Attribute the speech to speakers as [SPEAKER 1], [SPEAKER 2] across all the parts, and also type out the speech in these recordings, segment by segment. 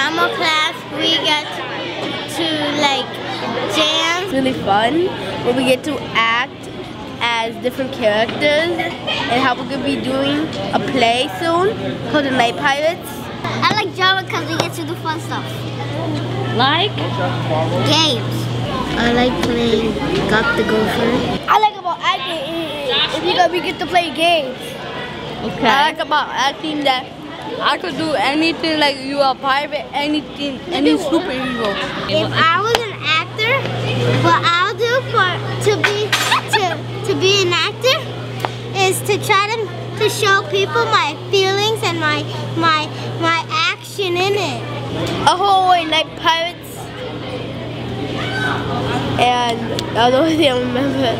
[SPEAKER 1] drama class, we get to like dance.
[SPEAKER 2] It's really fun where we get to act as different characters, and how we're going to be doing a play soon called The Night Pirates.
[SPEAKER 1] I like drama because we get to do fun stuff.
[SPEAKER 2] Like?
[SPEAKER 1] Games. I like playing Got the Gopher.
[SPEAKER 2] I like about acting, we get to play games. Okay. I like about acting that I could do anything, like you are a pirate, anything, any superhero.
[SPEAKER 1] If I was an actor, what I'll do to be an actor is to try to show people my feelings and my action in it.
[SPEAKER 2] Ahoy, Night Pirates. And I don't really remember.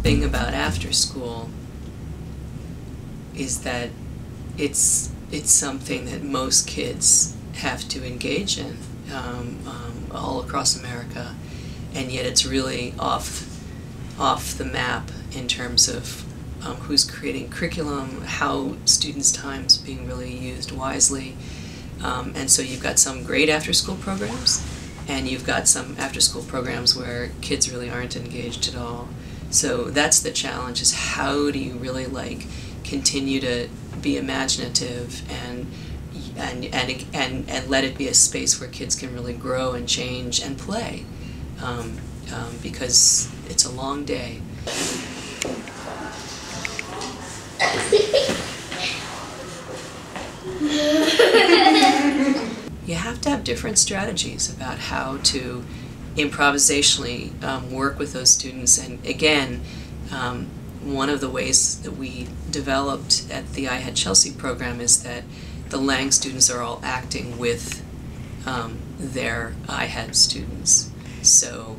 [SPEAKER 3] Thing about after school is that it's something that most kids have to engage in all across America, and yet it's really off the map in terms of who's creating curriculum, how students' time's being really used wisely, and so you've got some great after-school programs, and you've got some after-school programs where kids really aren't engaged at all. So that's the challenge, is how do you really like continue to be imaginative and let it be a space where kids can really grow and change and play, because it's a long day. You have to have different strategies about how to improvisationally work with those students, and again, one of the ways that we developed at the I Had Chelsea program is that the Lang students are all acting with their I Had students, so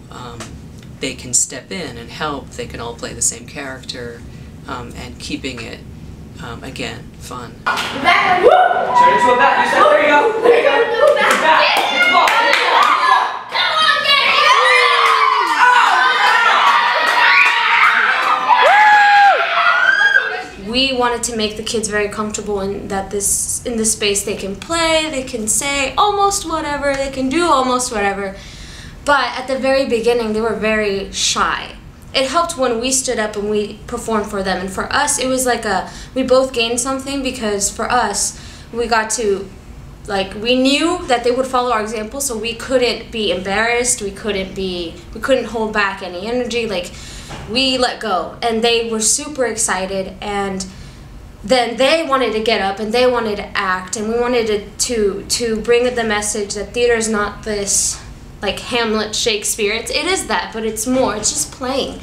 [SPEAKER 3] they can step in and help. They can all play the same character, and keeping it again fun.
[SPEAKER 4] Back, woo! Turn into a bat. You said, there you go. There you go. Bat. Hit the ball.
[SPEAKER 5] We wanted to make the kids very comfortable in this space. They can play, they can say almost whatever, they can do almost whatever. But at the very beginning, they were very shy. It helped when we stood up and we performed for them. And for us, it was like we both gained something, because for us, we got to, we knew that they would follow our example, so we couldn't be embarrassed, we couldn't hold back any energy, we let go, and they were super excited, and then they wanted to get up and they wanted to act, and we wanted to bring the message that theater is not this Hamlet, Shakespeare. It is that, but it's more. It's just playing,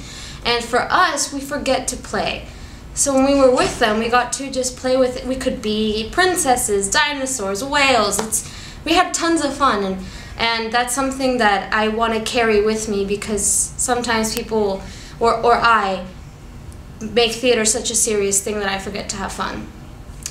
[SPEAKER 5] and for us, we forget to play. So when we were with them, we got to just play with it. We could be princesses, dinosaurs, whales. We had tons of fun, and that's something that I want to carry with me, because sometimes people or I make theater such a serious thing that I forget to have fun.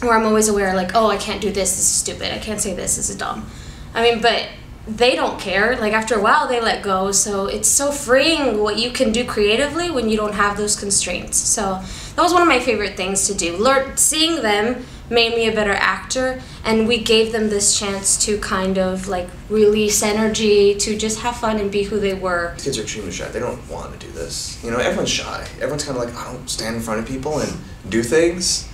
[SPEAKER 5] Or I'm always aware, oh, I can't do this is stupid, I can't say this is dumb. I mean, but they don't care. After a while, they let go, so it's so freeing what you can do creatively when you don't have those constraints. So that was one of my favorite things to do. Seeing them made me a better actor, and we gave them this chance to kind of release energy, to just have fun and be who they were.
[SPEAKER 6] Kids are extremely shy. They don't want to do this. everyone's shy. Everyone's kind of I don't stand in front of people and do things.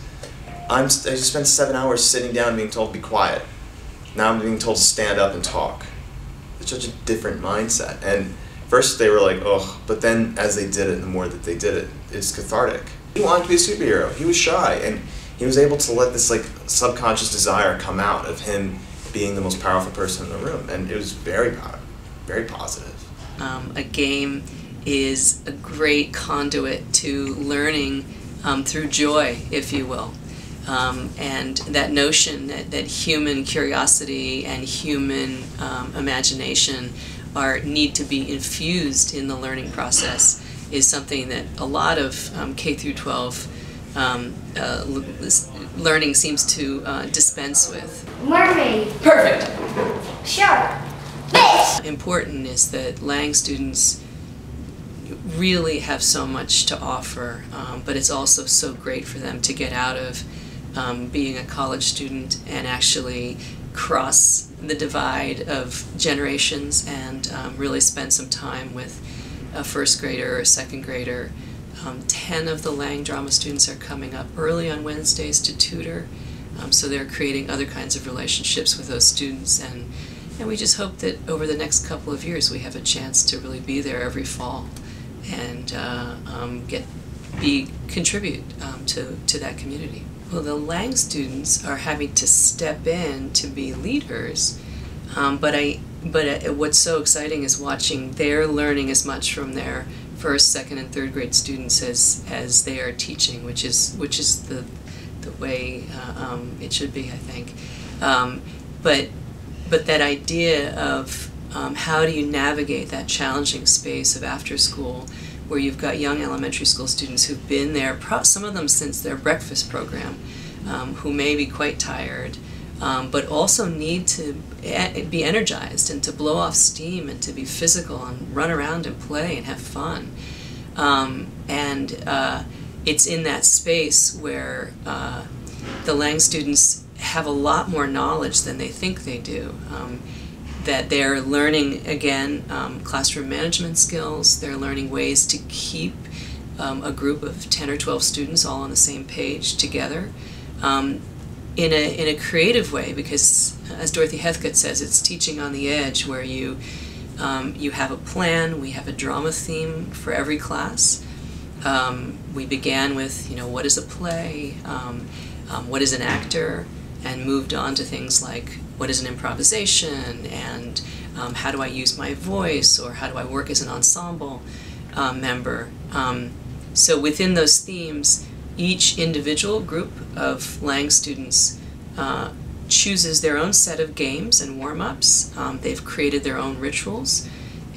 [SPEAKER 6] I just spent 7 hours sitting down being told to be quiet. Now I'm being told to stand up and talk. It's such a different mindset. And first they were ugh, but then as they did it, and the more that they did it, it's cathartic. He wanted to be a superhero. He was shy, and he was able to let this subconscious desire come out of him being the most powerful person in the room, and it was very positive.
[SPEAKER 3] A game is a great conduit to learning through joy, if you will. And that notion that human curiosity and human imagination need to be infused in the learning process is something that a lot of K through 12 learning seems to dispense with.
[SPEAKER 1] Mermaid.
[SPEAKER 4] Perfect.
[SPEAKER 1] Shark. Fish.
[SPEAKER 3] Important is that Lang students really have so much to offer, but it's also so great for them to get out of being a college student and actually cross the divide of generations and really spend some time with a first grader or a second grader. 10 of the Lang drama students are coming up early on Wednesdays to tutor, so they're creating other kinds of relationships with those students, and we just hope that over the next couple of years we have a chance to really be there every fall and contribute to that community. Well, the Lang students are having to step in to be leaders, but what's so exciting is watching their learning as much from their first, second, and third grade students as they are teaching, which is the way it should be, I think. But that idea of how do you navigate that challenging space of after school, where you've got young elementary school students who've been there, some of them since their breakfast program, who may be quite tired, but also need to be energized and to blow off steam and to be physical and run around and play and have fun. It's in that space where the Lang students have a lot more knowledge than they think they do. That they're learning, again, classroom management skills. They're learning ways to keep a group of 10 or 12 students all on the same page together in a creative way, because as Dorothy Heathcote says, it's teaching on the edge, where you have a plan. We have a drama theme for every class. We began with, what is a play, what is an actor, and moved on to things like what is an improvisation, and how do I use my voice, or how do I work as an ensemble member. So within those themes, each individual group of Lang students chooses their own set of games and warm-ups. They've created their own rituals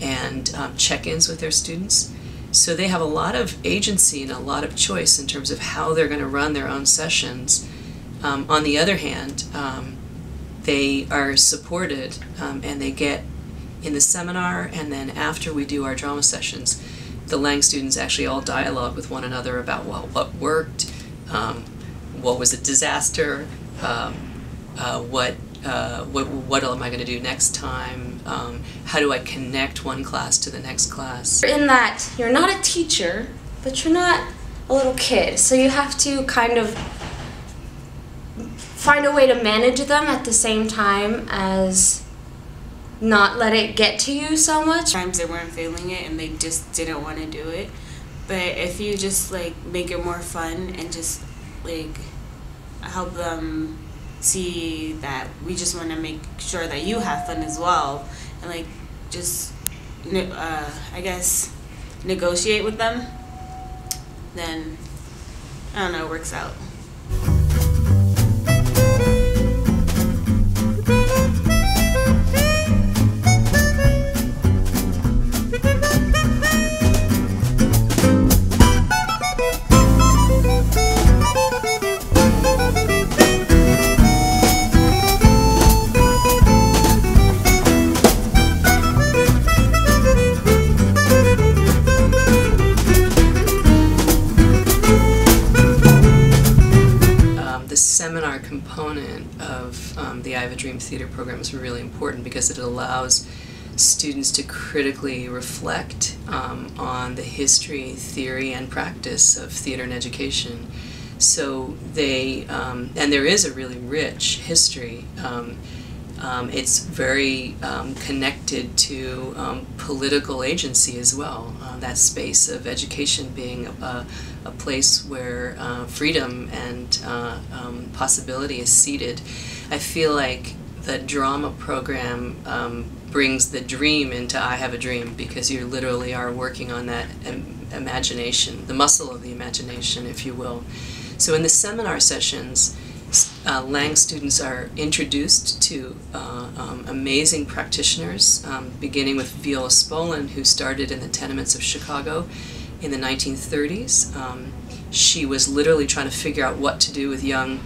[SPEAKER 3] and check-ins with their students. So they have a lot of agency and a lot of choice in terms of how they're going to run their own sessions. On the other hand, they are supported and they get in the seminar, and then after we do our drama sessions, the Lang students actually all dialogue with one another about what worked, what was a disaster, what am I going to do next time, how do I connect one class to the next class.
[SPEAKER 5] In that you're not a teacher, but you're not a little kid, so you have to kind of find a way to manage them at the same time as not let it get to you so much.
[SPEAKER 7] Times they weren't feeling it and they just didn't want to do it. But if you just make it more fun and just help them see that we just want to make sure that you have fun as well, and just I guess negotiate with them, then I don't know, it works out.
[SPEAKER 3] Seminar component of the I Have a Dream theater program is really important because it allows students to critically reflect on the history, theory, and practice of theater and education. So they, and there is a really rich history. It's very connected to political agency as well. That space of education being a place where freedom and possibility is seated. I feel like the drama program brings the dream into I Have a Dream, because you literally are working on that imagination, the muscle of the imagination, if you will. So in the seminar sessions, Lang students are introduced to amazing practitioners, beginning with Viola Spolin, who started in the tenements of Chicago in the 1930s. she was literally trying to figure out what to do with young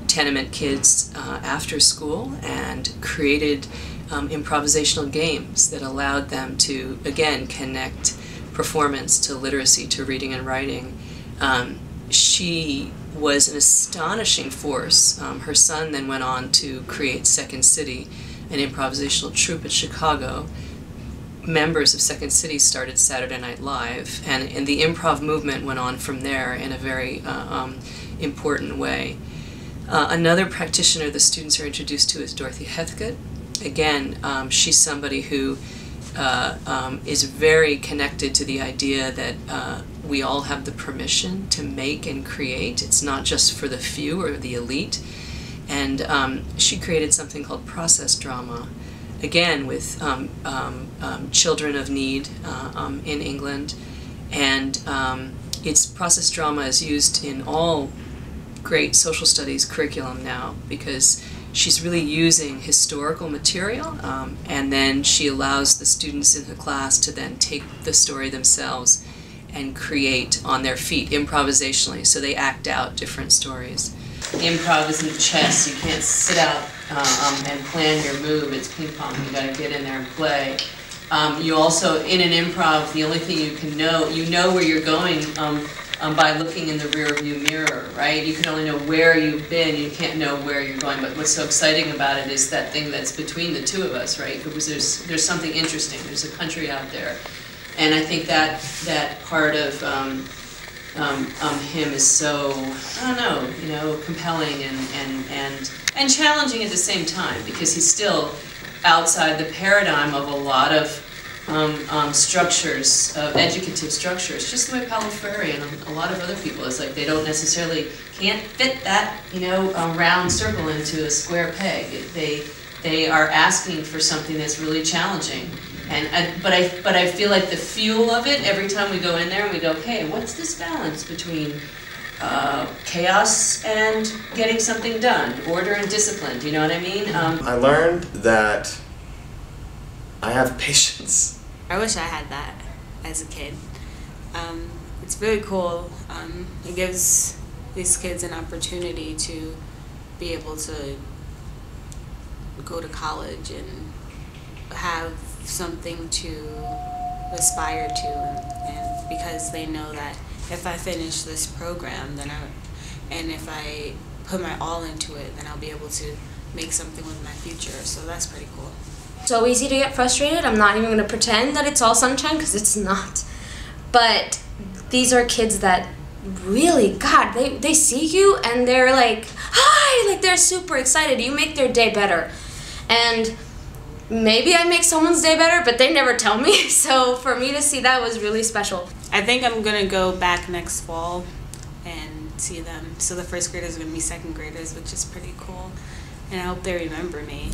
[SPEAKER 3] tenement kids after school, and created improvisational games that allowed them to, again, connect performance to literacy, to reading and writing. She was an astonishing force. Her son then went on to create Second City, an improvisational troupe at Chicago. Members of Second City started Saturday Night Live, and the improv movement went on from there in a very important way. Another practitioner the students are introduced to is Dorothy Heathcote. Again, she's somebody who is very connected to the idea that we all have the permission to make and create. It's not just for the few or the elite. And she created something called process drama, again with children of need in England. And its process drama is used in all great social studies curriculum now, because she's really using historical material, and then she allows the students in the class to then take the story themselves and create on their feet improvisationally, so they act out different stories. Improv isn't chess. You can't sit out and plan your move. It's ping pong. You got to get in there and play. You also, in an improv, the only thing you can know, you know where you're going by looking in the rear view mirror, right? You can only know where you've been. You can't know where you're going. But what's so exciting about it is that thing that's between the two of us, right? Because there's something interesting. There's a country out there, and I think that part of him is so, I don't know, compelling and challenging at the same time, because he's still outside the paradigm of a lot of structures, educative structures, just the way Paulo Freire and a lot of other people, it's like they don't necessarily, can't fit that, round circle into a square peg. They are asking for something that's really challenging. But I feel like the fuel of it, every time we go in there and we go, okay, what's this balance between chaos and getting something done, order and discipline, do you know what I mean?
[SPEAKER 6] I learned that I have patience.
[SPEAKER 7] I wish I had that as a kid. It's really cool. It gives these kids an opportunity to be able to go to college and have something to aspire to, and because they know that if I finish this program, then and if I put my all into it, then I'll be able to make something with my future. So that's pretty cool.
[SPEAKER 5] So easy to get frustrated. I'm not even going to pretend that it's all sunshine, because it's not. But these are kids that really, God, they see you and they're like, hi, like they're super excited. You make their day better. And maybe I make someone's day better, but they never tell me. So for me to see that was really special.
[SPEAKER 7] I think I'm going to go back next fall and see them. So the first graders are going to be second graders, which is pretty cool. And I hope they remember me.